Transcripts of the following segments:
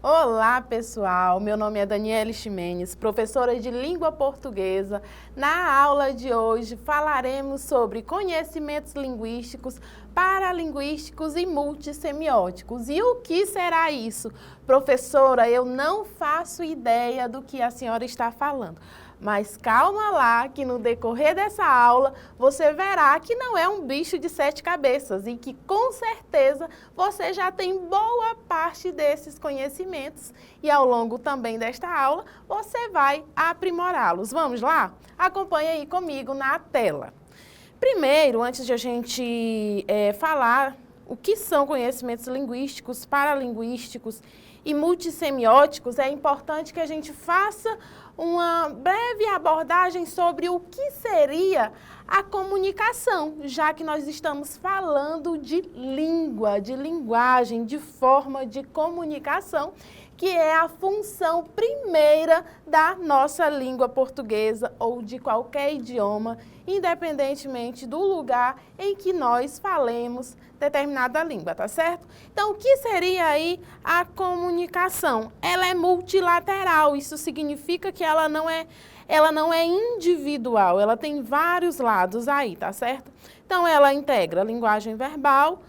Olá, pessoal! Meu nome é Daniele Ximenes, professora de língua portuguesa. Na aula de hoje falaremos sobre conhecimentos linguísticos, paralinguísticos e multissemióticos. E o que será isso? Professora, eu não faço ideia do que a senhora está falando. Mas calma lá, que no decorrer dessa aula você verá que não é um bicho de 7 cabeças e que com certeza você já tem boa parte desses conhecimentos e ao longo também desta aula você vai aprimorá-los. Vamos lá? Acompanhe aí comigo na tela. Primeiro, antes de a gente falar o que são conhecimentos linguísticos, paralinguísticos e multissemióticos, é importante que a gente faça uma breve abordagem sobre o que seria a comunicação, já que nós estamos falando de língua, de linguagem, de forma de comunicação, que é a função primeira da nossa língua portuguesa ou de qualquer idioma, independentemente do lugar em que nós falemos determinada língua, tá certo? Então, o que seria aí a comunicação? Ela é multilateral, isso significa que ela não é individual, ela tem vários lados aí, tá certo? Então, ela integra linguagem verbal,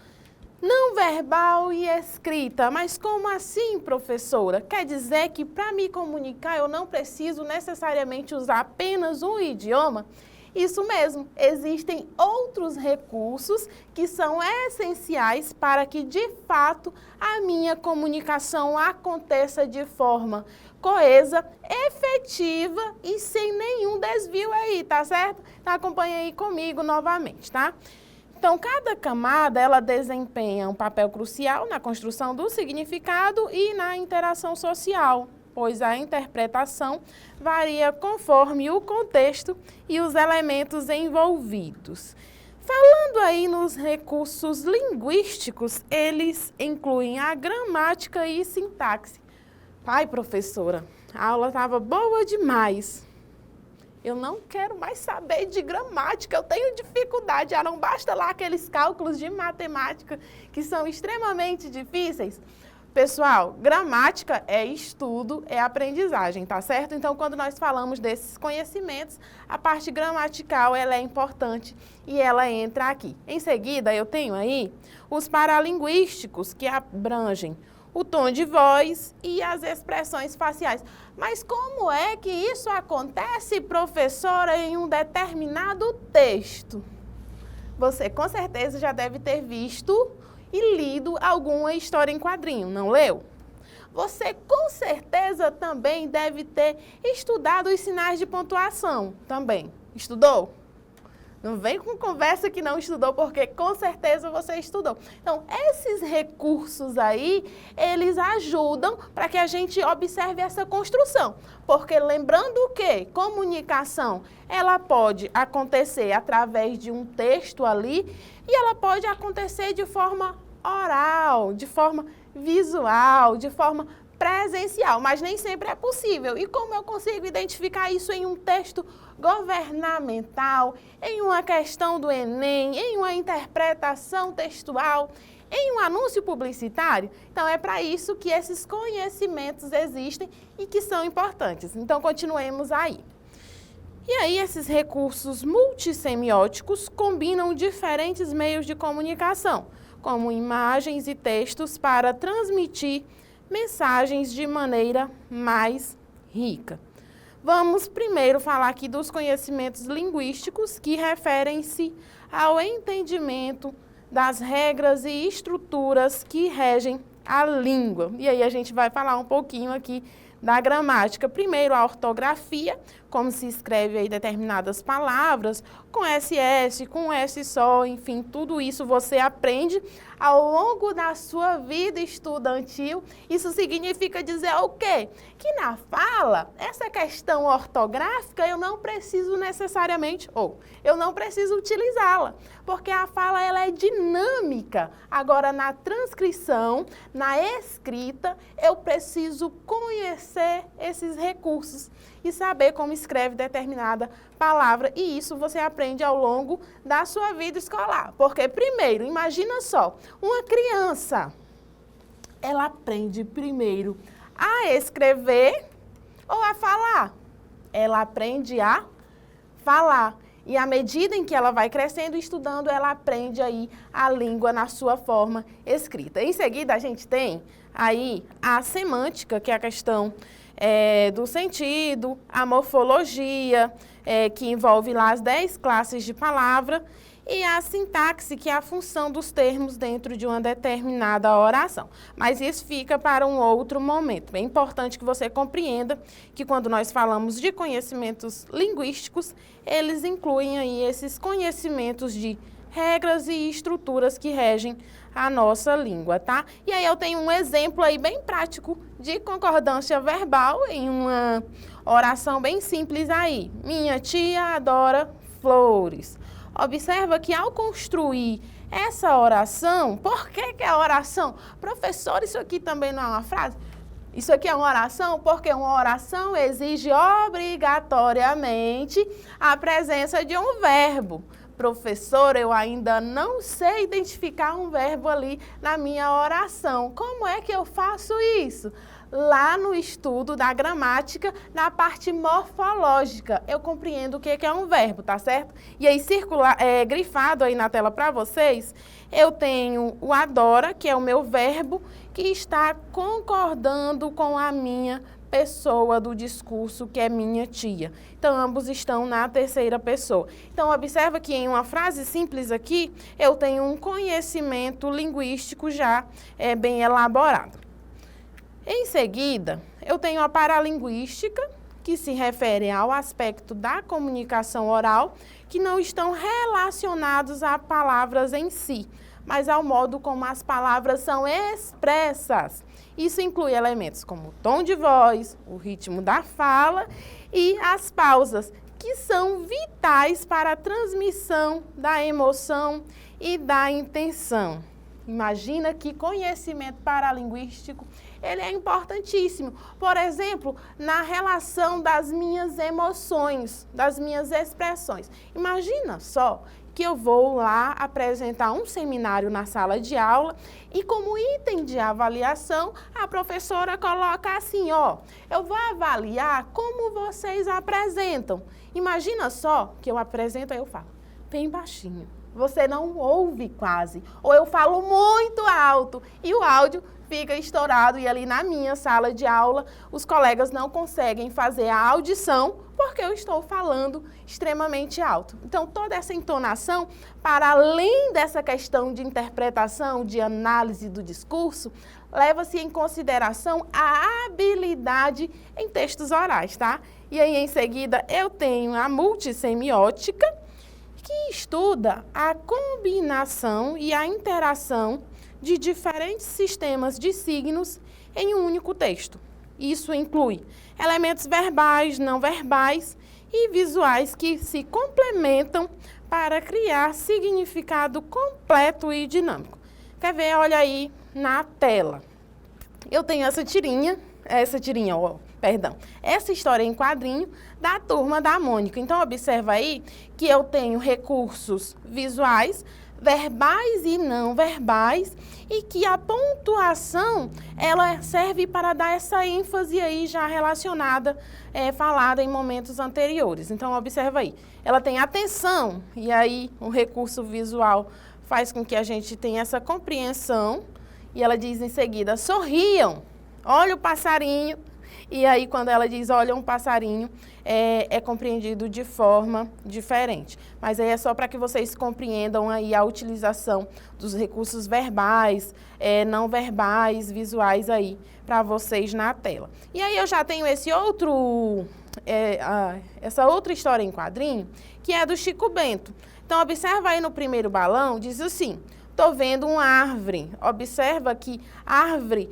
não verbal e escrita. Mas como assim, professora? Quer dizer que para me comunicar eu não preciso necessariamente usar apenas um idioma? Isso mesmo, existem outros recursos que são essenciais para que, de fato, a minha comunicação aconteça de forma coesa, efetiva e sem nenhum desvio aí, tá certo? Então, acompanhe aí comigo novamente, tá? Então, cada camada, ela desempenha um papel crucial na construção do significado e na interação social, pois a interpretação varia conforme o contexto e os elementos envolvidos. Falando aí nos recursos linguísticos, eles incluem a gramática e sintaxe. Ai, professora, a aula estava boa demais. Eu não quero mais saber de gramática, eu tenho dificuldade, já não basta lá aqueles cálculos de matemática que são extremamente difíceis. Pessoal, gramática é estudo, é aprendizagem, tá certo? Então, quando nós falamos desses conhecimentos, a parte gramatical ela é importante e ela entra aqui. Em seguida, eu tenho aí os paralinguísticos, que abrangem o tom de voz e as expressões faciais. Mas como é que isso acontece, professora, em um determinado texto? Você com certeza já deve ter visto e lido alguma história em quadrinho, não leu? Você com certeza também deve ter estudado os sinais de pontuação também. Estudou? Não vem com conversa que não estudou, porque com certeza você estudou. Então, esses recursos aí, eles ajudam para que a gente observe essa construção. Porque lembrando que comunicação, ela pode acontecer através de um texto ali e ela pode acontecer de forma oral, de forma visual, de forma presencial, mas nem sempre é possível. E como eu consigo identificar isso em um texto governamental, em uma questão do Enem, em uma interpretação textual, em um anúncio publicitário? Então, é para isso que esses conhecimentos existem e que são importantes. Então, continuemos aí. E aí, esses recursos multissemióticos combinam diferentes meios de comunicação, como imagens e textos, para transmitir mensagens de maneira mais rica. Vamos primeiro falar aqui dos conhecimentos linguísticos que referem-se ao entendimento das regras e estruturas que regem a língua. E aí a gente vai falar um pouquinho aqui da gramática. Primeiro, a ortografia, como se escreve aí determinadas palavras, com SS, com S só, enfim, tudo isso você aprende ao longo da sua vida estudantil. Isso significa dizer o quê? Que na fala, essa questão ortográfica eu não preciso necessariamente, ou eu não preciso utilizá-la, porque a fala ela é dinâmica. Agora, na transcrição, na escrita, eu preciso conhecer esses recursos e saber como escreve determinada palavra. E isso você aprende ao longo da sua vida escolar. Porque, primeiro, imagina só, uma criança, ela aprende primeiro a escrever ou a falar. Ela aprende a falar. E à medida em que ela vai crescendo e estudando, ela aprende aí a língua na sua forma escrita. Em seguida, a gente tem aí a semântica, que é a questão do sentido, a morfologia, que envolve lá as 10 classes de palavra, e a sintaxe, que é a função dos termos dentro de uma determinada oração. Mas isso fica para um outro momento. É importante que você compreenda que quando nós falamos de conhecimentos linguísticos, eles incluem aí esses conhecimentos de regras e estruturas que regem a nossa língua, tá? E aí eu tenho um exemplo aí bem prático de concordância verbal em uma oração bem simples aí. Minha tia adora flores. Observa que ao construir essa oração, por que é oração? Professor, isso aqui também não é uma frase? Isso aqui é uma oração porque uma oração exige obrigatoriamente a presença de um verbo. Professor, eu ainda não sei identificar um verbo ali na minha oração. Como é que eu faço isso? Lá no estudo da gramática, na parte morfológica, eu compreendo o que é um verbo, tá certo? E aí, grifado aí na tela para vocês, eu tenho o adora, que é o meu verbo, que está concordando com a minha pessoa do discurso, que é minha tia. Então, ambos estão na terceira pessoa. Então, observa que em uma frase simples aqui, eu tenho um conhecimento linguístico já bem elaborado. Em seguida, eu tenho a paralinguística, que se refere ao aspecto da comunicação oral, que não estão relacionados a palavras em si, mas ao modo como as palavras são expressas. Isso inclui elementos como o tom de voz, o ritmo da fala e as pausas, que são vitais para a transmissão da emoção e da intenção. Imagina que conhecimento paralinguístico, ele é importantíssimo. Por exemplo, na relação das minhas emoções, das minhas expressões. Imagina só que eu vou lá apresentar um seminário na sala de aula e como item de avaliação, a professora coloca assim, ó, eu vou avaliar como vocês apresentam. Imagina só que eu apresento, aí eu falo, bem baixinho. Você não ouve quase, ou eu falo muito alto e o áudio fica estourado e ali na minha sala de aula os colegas não conseguem fazer a audição porque eu estou falando extremamente alto. Então toda essa entonação, para além dessa questão de interpretação, de análise do discurso, leva-se em consideração a habilidade em textos orais, tá? E aí em seguida eu tenho a multissemiótica, que estuda a combinação e a interação de diferentes sistemas de signos em um único texto. Isso inclui elementos verbais, não verbais e visuais que se complementam para criar significado completo e dinâmico. Quer ver? Olha aí na tela. Eu tenho essa história em quadrinho da Turma da Mônica. Então, observa aí que eu tenho recursos visuais, verbais e não verbais, e que a pontuação, ela serve para dar essa ênfase aí já relacionada, falada em momentos anteriores. Então, observa aí. Ela tem atenção, e aí o recurso visual faz com que a gente tenha essa compreensão, e ela diz em seguida, sorriam, olha o passarinho. E aí, quando ela diz, olha, um passarinho, é compreendido de forma diferente. Mas aí é só para que vocês compreendam aí a utilização dos recursos verbais, não verbais, visuais aí, para vocês na tela. E aí eu já tenho essa outra história em quadrinho, que é do Chico Bento. Então, observa aí no primeiro balão, diz assim, estou vendo uma árvore. Observa que árvore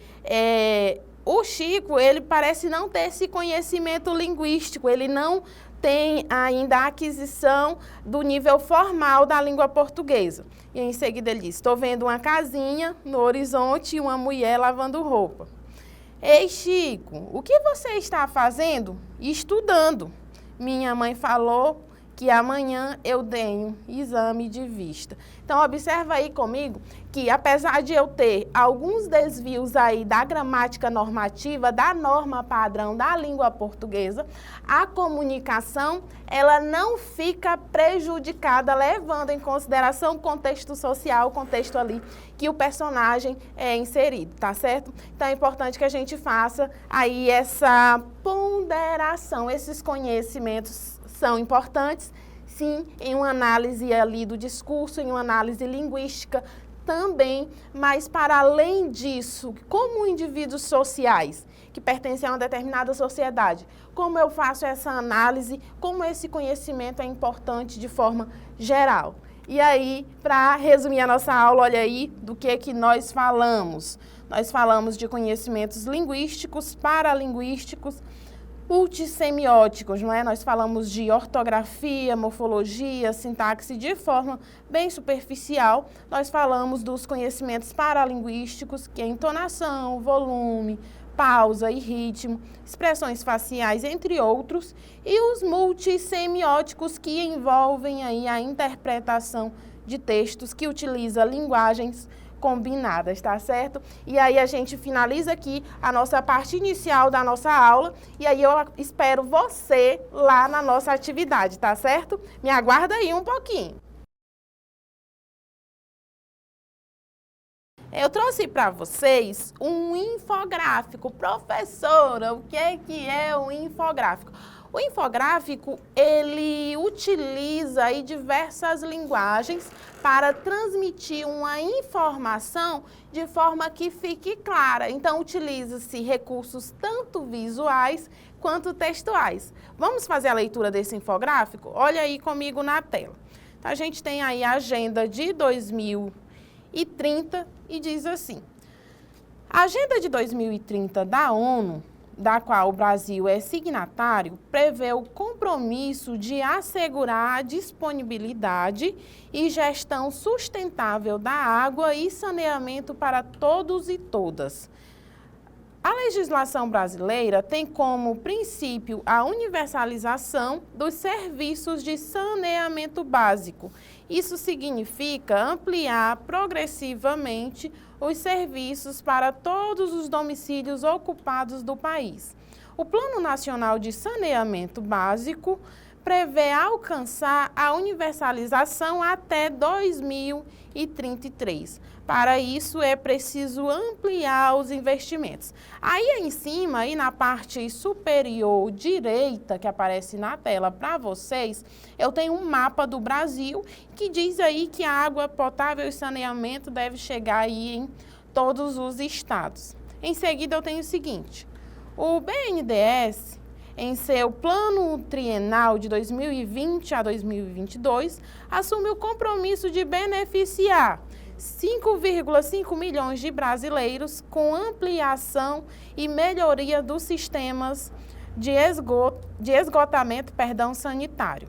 o Chico, ele parece não ter esse conhecimento linguístico, ele não tem ainda a aquisição do nível formal da língua portuguesa. E em seguida ele diz, estou vendo uma casinha no horizonte e uma mulher lavando roupa. Ei, Chico, o que você está fazendo? Estudando. Minha mãe falou que amanhã eu tenho exame de vista. Então, observa aí comigo que, apesar de eu ter alguns desvios aí da gramática normativa, da norma padrão da língua portuguesa, a comunicação, ela não fica prejudicada, levando em consideração o contexto social, o contexto ali que o personagem é inserido, tá certo? Então, é importante que a gente faça aí essa ponderação. Esses conhecimentos são importantes, sim, em uma análise ali do discurso, em uma análise linguística também, mas para além disso, como indivíduos sociais que pertencem a uma determinada sociedade, como eu faço essa análise, como esse conhecimento é importante de forma geral. E aí, para resumir a nossa aula, olha aí do que nós falamos. Nós falamos de conhecimentos linguísticos, paralinguísticos, multissemióticos, não é? Nós falamos de ortografia, morfologia, sintaxe de forma bem superficial. Nós falamos dos conhecimentos paralinguísticos, que é entonação, volume, pausa e ritmo, expressões faciais, entre outros, e os multissemióticos, que envolvem aí a interpretação de textos, que utiliza linguagens combinadas, tá certo? E aí a gente finaliza aqui a nossa parte inicial da nossa aula, e aí eu espero você lá na nossa atividade, tá certo? Me aguarda aí um pouquinho. Eu trouxe para vocês um infográfico. Professora, o que é um infográfico? O infográfico, ele utiliza aí diversas linguagens para transmitir uma informação de forma que fique clara. Então, utiliza-se recursos tanto visuais quanto textuais. Vamos fazer a leitura desse infográfico? Olha aí comigo na tela. Então, a gente tem aí a agenda de 2030 e diz assim: a Agenda de 2030 da ONU, da qual o Brasil é signatário, prevê o compromisso de assegurar a disponibilidade e gestão sustentável da água e saneamento para todos e todas. A legislação brasileira tem como princípio a universalização dos serviços de saneamento básico. Isso significa ampliar progressivamente os serviços para todos os domicílios ocupados do país. O Plano Nacional de Saneamento Básico prevê alcançar a universalização até 2033. Para isso, é preciso ampliar os investimentos. Aí em cima, aí na parte superior direita, que aparece na tela para vocês, eu tenho um mapa do Brasil que diz aí que a água potável e saneamento deve chegar aí em todos os estados. Em seguida, eu tenho o seguinte: o BNDES, em seu plano trienal de 2020 a 2022, assume o compromisso de beneficiar 5,5 milhões de brasileiros com ampliação e melhoria dos sistemas de esgotamento sanitário.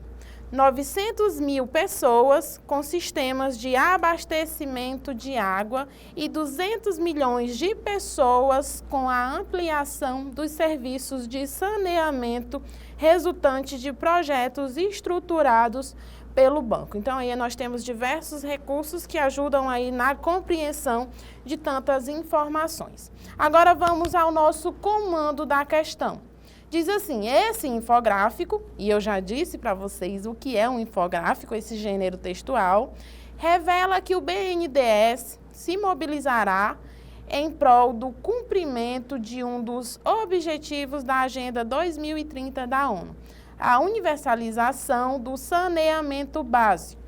900 mil pessoas com sistemas de abastecimento de água e 200 milhões de pessoas com a ampliação dos serviços de saneamento resultante de projetos estruturados pelo banco. Então, aí nós temos diversos recursos que ajudam aí na compreensão de tantas informações. Agora, vamos ao nosso comando da questão. Diz assim: esse infográfico, e eu já disse para vocês o que é um infográfico, esse gênero textual, revela que o BNDES se mobilizará em prol do cumprimento de um dos objetivos da Agenda 2030 da ONU, a universalização do saneamento básico.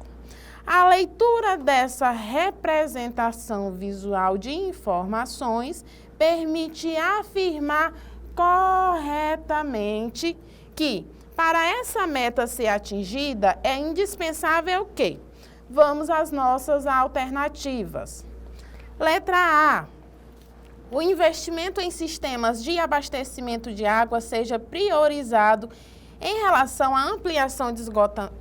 A leitura dessa representação visual de informações permite afirmar corretamente que, para essa meta ser atingida, é indispensável o quê? Vamos às nossas alternativas. Letra A. O investimento em sistemas de abastecimento de água seja priorizado em relação à ampliação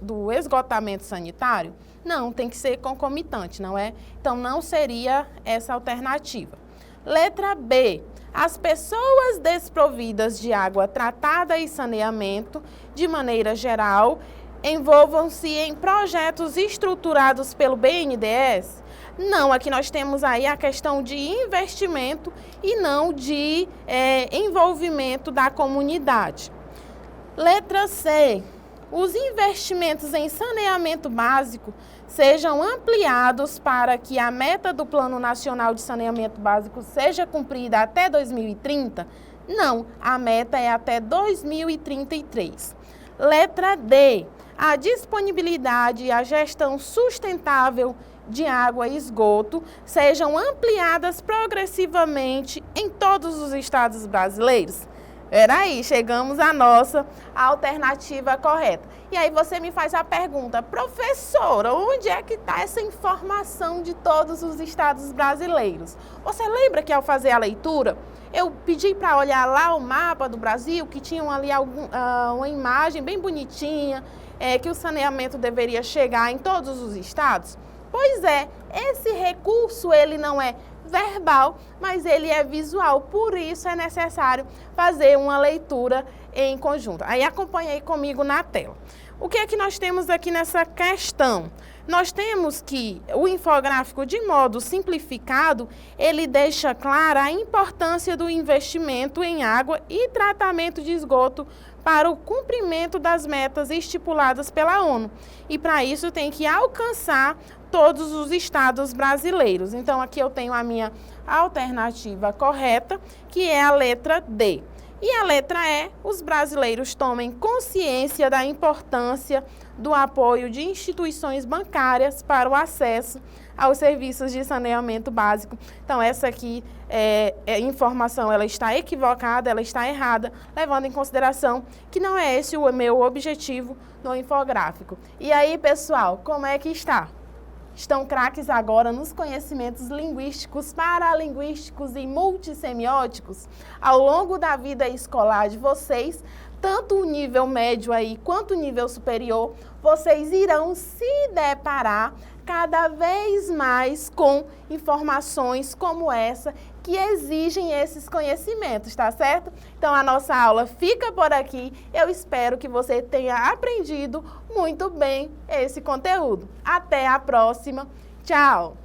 do esgotamento sanitário? Não, tem que ser concomitante, não é? Então, não seria essa alternativa. Letra B. As pessoas desprovidas de água tratada e saneamento, de maneira geral, envolvam-se em projetos estruturados pelo BNDES? Não, aqui nós temos aí a questão de investimento e não de envolvimento da comunidade. Letra C. Os investimentos em saneamento básico sejam ampliados para que a meta do Plano Nacional de Saneamento Básico seja cumprida até 2030? Não, a meta é até 2033. Letra D. A disponibilidade e a gestão sustentável de água e esgoto sejam ampliadas progressivamente em todos os estados brasileiros? Peraí, chegamos à nossa alternativa correta. E aí você me faz a pergunta, professora, onde é que está essa informação de todos os estados brasileiros? Você lembra que ao fazer a leitura, eu pedi para olhar lá o mapa do Brasil, que tinha ali uma imagem bem bonitinha, que o saneamento deveria chegar em todos os estados? Pois é, esse recurso ele não é verbal, mas ele é visual, por isso é necessário fazer uma leitura em conjunto. Aí acompanha aí comigo na tela. O que é que nós temos aqui nessa questão? Nós temos que o infográfico, de modo simplificado, ele deixa clara a importância do investimento em água e tratamento de esgoto para o cumprimento das metas estipuladas pela ONU. E para isso tem que alcançar todos os estados brasileiros. Então aqui eu tenho a minha alternativa correta, que é a letra D. E a letra E, os brasileiros tomem consciência da importância do apoio de instituições bancárias para o acesso aos serviços de saneamento básico. Então, essa aqui informação ela está equivocada, ela está errada, levando em consideração que não é esse o meu objetivo no infográfico. E aí, pessoal, como é que está? Estão craques agora nos conhecimentos linguísticos, paralinguísticos e multissemióticos? Ao longo da vida escolar de vocês, tanto o nível médio aí quanto o nível superior, vocês irão se deparar cada vez mais com informações como essa que exigem esses conhecimentos, tá certo? Então a nossa aula fica por aqui. Eu espero que você tenha aprendido muito bem esse conteúdo. Até a próxima. Tchau!